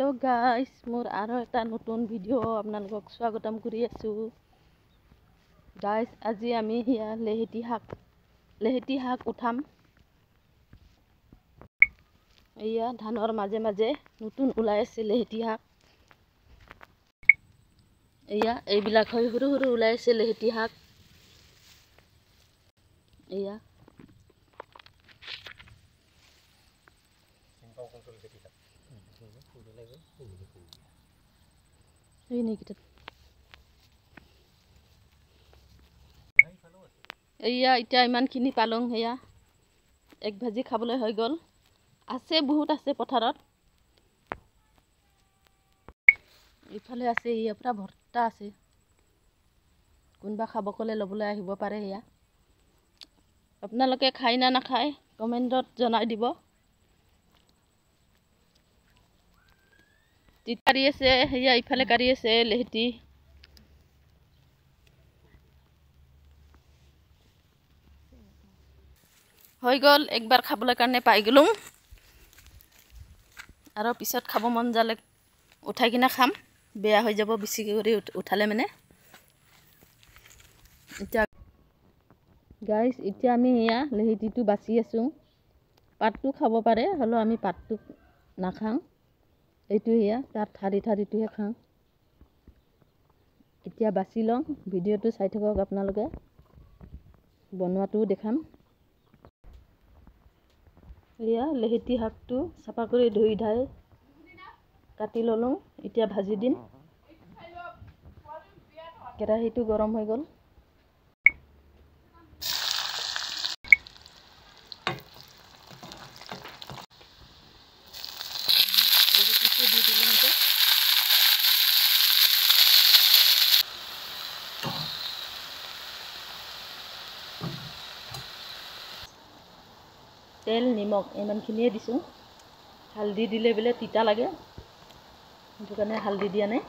hello guys मोर आरो এটা নতুন ভিডিও আপোনালোকক স্বাগতম কৰি আছো গাইস আজি আমি হিয়া লেহেতি শাক উঠাম এয়া ধানৰ মাজে মাজে নতুন ওলাই আছে লেহেতি শাক এয়া এইবিলাক হয় সৰু সৰু ওলাই আছে লেহেতি শাক এয়া এই নেকি এয়া ইটা ইমানখিনি পালং হেয়া এক ভাজি খাবলৈ হৈ গল আছে বহুত আছে পথাৰত ইফালে আছে ইয়া পুৰা ভৰ্তা আছে কোনবা খাব কলে লবলৈ আহিব পাৰে হেয়া আপোনালোকে খাই না নাখায় কমেন্টত জনাই দিব তিতাৰি আছে হেয়া ইফালে কাৰি আছে লেহেতি হৈ গল একবাৰ খাবলৈ কাৰণে পাই গলুম আৰু পিছত খাব মন যালে উঠাই কিনা খাম বেয়া হৈ যাব বেছি কৰি উঠালে মানে এটা গাইস এতিয়া আমি ইয়া লেহেতিটো বাছি আছো পাতটো খাব পাৰে হলো আমি পাতটো নাখাং এইটো ইয়া তাৰ ঠাৰিটোহে খাং এতিয়া বাছি লং ভিডিওটো চাই থাকক আপোনালোকে বনোৱাটো দেখাম ইয়া লেহেতি শাকটো সাফা কৰি ধুই ধাই কাটি ললো এতিয়া ভাজি দিম কেৰাহীটো গৰম হৈ গল তেল নিমখ ইমানখিনিয়ে দিছো হালদি দিলে বলে তিতা লাগে সেইটো কাৰণে হালদি দিয়া নাই